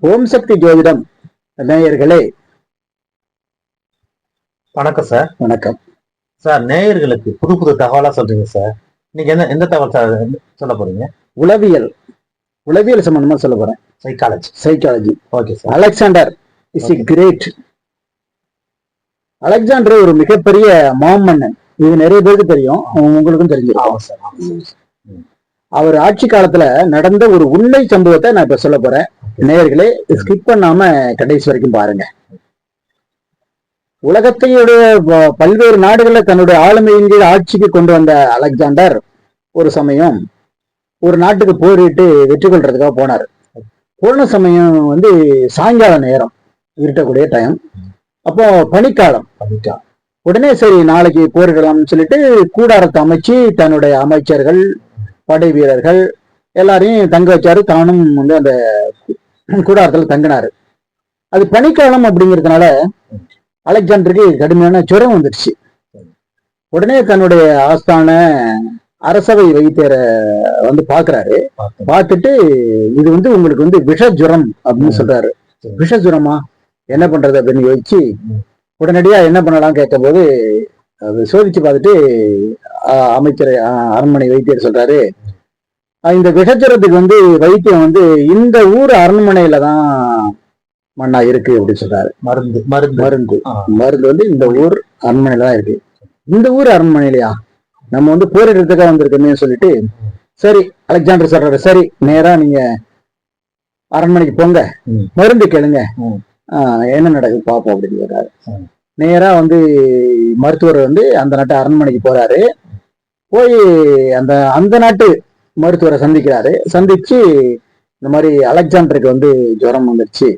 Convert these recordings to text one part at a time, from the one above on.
ஓம் சக்தி ஜோதிடம் நேயர்களே, வணக்கம் சார். வணக்கம் சார், நேயர்களுக்கு புது புது தகவலா சொல்றீங்க சார். நீங்க எந்த தகவல் சார் சொல்ல போறீங்க? உளவியல் சம்பந்தமா சொல்ல போறேன். Psychology. Okay sir. Alexander is great. Alexander ஒரு மிகப்பெரிய மாமன்னன். இது நிறைய பேருக்கு தெரியும், உங்களுக்கும் தெரிஞ்சிருக்கும். அவர் ஆட்சி காலத்துல நடந்த ஒரு உண்மை சம்பவத்தை நான் இப்ப சொல்ல போறேன். நேயர்களே, ஸ்கிப் பண்ணாம கடைசி வரைக்கும் பாருங்க. உலகத்தையுடைய பல்வேறு நாடுகளில் தன்னுடைய ஆளுமையின் கீழ் ஆட்சிக்கு கொண்டு வந்த அலெக்சாண்டர் ஒரு சமயம் ஒரு நாட்டுக்கு போரிட்டு வெற்றி கொள்றதுக்காக போனார். போன சமயம் சாயங்கால நேரம், இருட்டக்கூடிய டைம். அப்போ பனிக்காலம். உடனே சரி, நாளைக்கு போரிடலாம்னு சொல்லிட்டு கூடாரத்தை அமைச்சு தன்னுடைய அமைச்சர்கள், படை வீரர்கள் எல்லாரையும் தங்க வச்சாரு. தானும் அந்த கூடாரத்துல தங்கினாரு. அது பனிக்காலம் அப்படிங்கிறதுனால அலெக்சாண்டருக்கு கடுமையான ஜுரம் வந்துடுச்சு. உடனே தன்னுடைய ஆஸ்தான அரசவை வைத்தியரை பாக்குறாரு. பார்த்துட்டு இது உங்களுக்கு விஷ ஜுரம் அப்படின்னு சொல்றாரு. விஷ ஜுரமா, என்ன பண்றது அப்படின்னு யோசிச்சு உடனடியா என்ன பண்ணலாம் கேட்கும் போது அது சோதிச்சு பார்த்துட்டு அமைச்சர் அரண்மனை வைத்தியர் சொல்றாரு, இந்த விஷஜுரத்துக்கு வைத்தியம் இந்த ஊர் அரண்மனையில தான் மண்ணா இருக்கு அப்படின்னு சொல்றாரு. மருந்து இந்த ஊர் அரண்மனையில தான் இருக்கு. இந்த ஊர் அரண்மனையிலயா, நம்ம போரிடுறதுக்காக வந்திருக்கோமே சொல்லிட்டு, சரி அலெக்சாண்டர் சொல்றாரு, சரி நேரா நீங்க அரண்மனைக்கு போங்க, மருந்து கேளுங்க, என்ன நடக்குது பாப்போம் அப்படின்னு சொல்றாரு. நேரா மருத்துவர் அந்த நாட்டு அரண்மனைக்கு போறாரு. போய் அந்த நாட்டு மருத்துவரை சந்திக்கிறாரு. சந்திச்சு இந்த மாதிரி அலெக்சாண்டருக்கு ஜுரம் வந்துருச்சு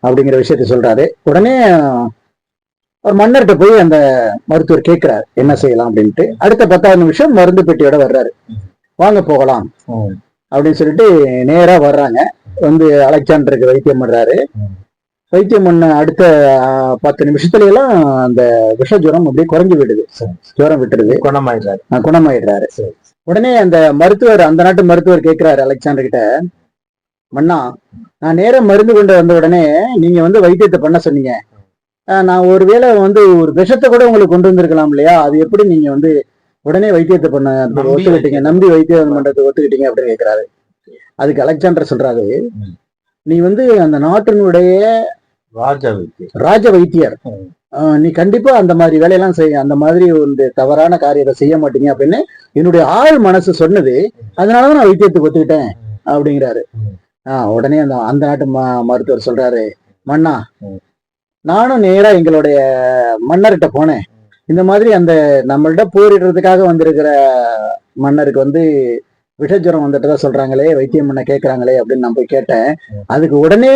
அப்படிங்கிற விஷயத்த சொல்றாரு. உடனே ஒரு மன்னர்கிட்ட போய் அந்த மருத்துவர் கேட்கிறார் என்ன செய்யலாம் அப்படின்ட்டு. அடுத்த 10 நிமிஷம் மருந்து பெட்டியோட வர்றாரு. வாங்க போகலாம் அப்படின்னு சொல்லிட்டு நேரா வர்றாங்க. அலெக்சாண்டருக்கு வைத்தியம் பண்றாரு. வைத்தியம் பண்ண அடுத்த 10 நிமிஷத்துல எல்லாம் அந்த விஷ ஜுரம் அப்படியே குறைஞ்சு விடுது. ஜுரம் விட்டுருது, குணமாயிடுறாரு. உடனே அந்த நாட்டு மருத்துவர் கேட்கிறாரு அலெக்சாண்டர் கிட்ட, மன்னா, நான் நேரம் மருந்து கொண்டு வந்த உடனே நீங்க வைத்தியத்தை பண்ண சொன்னீங்க. நான் ஒருவேளை ஒரு விஷத்தை கூட உங்களுக்கு கொண்டு வந்திருக்கலாம் இல்லையா? அது எப்படி நீங்க உடனே வைத்தியத்தை பண்ண ஒத்துக்கிட்டீங்க, நம்பி வைத்தியம் பண்றது ஒத்துக்கிட்டீங்க அப்படின்னு கேட்கிறாரு. அதுக்கு அலெக்சாண்டர் சொல்றாரு, நீ அந்த நாட்டினுடைய ராஜ வைத்தியர், நீ கண்டிப்பா அந்த மாதிரி வேலையெல்லாம் செய்ய, அந்த மாதிரி தவறான காரியத்தை செய்ய மாட்டீங்க அப்படின்னு என்னுடைய ஆள் மனசு சொன்னது. அதனாலதான் நான் வைத்தியத்துக்கு ஒத்துக்கிட்டேன் அப்படிங்கிறாரு. உடனே அந்த நாட்டு மருத்துவர் சொல்றாரு, மன்னா, நானும் நேரா எங்களுடைய மன்னர்கிட்ட போனேன். இந்த மாதிரி நம்மள்ட போரிடுறதுக்காக வந்திருக்கிற மன்னருக்கு விஷஜுரம் வந்துட்டதா சொல்றாங்களே, வைத்தியம் பண்ண கேட்கறாங்களே அப்படின்னு நான் போய் கேட்டேன். அதுக்கு உடனே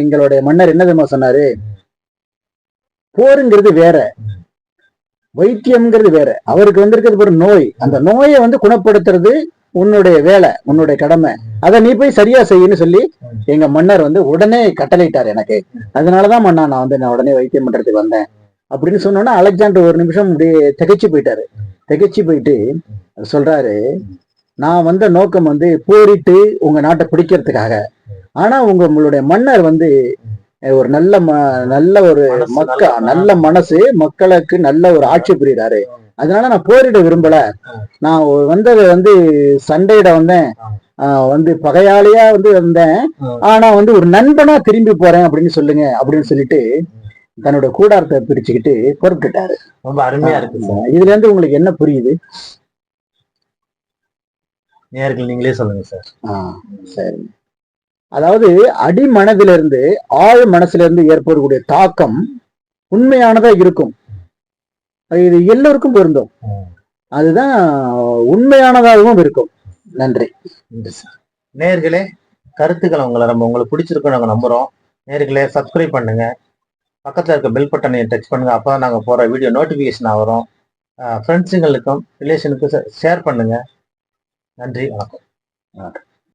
எங்களுடைய மன்னர் என்ன தெரியுமா சொன்னாரு, போருங்கிறது வேற, வைத்தியம்ங்கிறது வேற. அவருக்கு வந்திருக்கிறது ஒரு நோய். அந்த நோயை குணப்படுத்துறது உன்னுடைய வேலை, உன்னுடைய கடமை. அதை நீ போய் சரியா செய்யன்னு சொல்லி எங்க மன்னர் உடனே கட்டளையிட்டார் எனக்கு. அதனாலதான் மன்னா நான் உடனே வைத்தியம் பண்றதுக்கு வந்தேன் அப்படின்னு சொன்னோன்னா அலெக்சாண்டர் ஒரு நிமிஷம் அப்படியே திகைச்சு போயிட்டாரு. திகைச்சு போயிட்டு சொல்றாரு, நான் வந்த நோக்கம் போரிட்டு உங்க நாட்டை பிடிக்கிறதுக்காக. ஆனா உங்களுடைய மன்னர் ஒரு நல்ல ஒரு நல்ல மனசு, மக்களுக்கு நல்ல ஒரு ஆட்சி புரியுறாரு. அதனால நான் போரிட விரும்பல. நான் வந்தது சண்டையிட வந்தேன், பகையாளியா வந்தேன். ஆனா ஒரு நண்பனா திரும்பி போறேன் அப்படின்னு சொல்லுங்க அப்படின்னு சொல்லிட்டு தன்னோட கூடாரத்தை பிரிச்சுக்கிட்டு பொறுத்துட்டாரு. ரொம்ப அருமையா இருக்கு. இதுல இருந்து உங்களுக்கு என்ன புரியுது? நேயர்கள் நீங்களே சொல்லுங்க சார். சரி. அதாவது அடி மனதிலிருந்து ஆழ் மனசுல இருந்து ஏற்படக்கூடிய தாக்கம் உண்மையானதா இருக்கும். இது எல்லோருக்கும் பொருந்தும். அதுதான் உண்மையானதாகவும் இருக்கும். நன்றி. நேயர்களே, கருத்துக்களை உங்களுக்கு பிடிச்சிருக்கும் நாங்க நம்புறோம். நேயர்களே, சப்ஸ்கிரைப் பண்ணுங்க, பக்கத்துல இருக்க பெல் பட்டனை டச் பண்ணுங்க. அப்பதான் நாங்க போற வீடியோ நோட்டிபிகேஷன் வரும். ஃப்ரெண்ட்ஸுங்களுக்கும் ரிலேஷனுக்கும் ஷேர் பண்ணுங்க. நன்றி, வணக்கம்.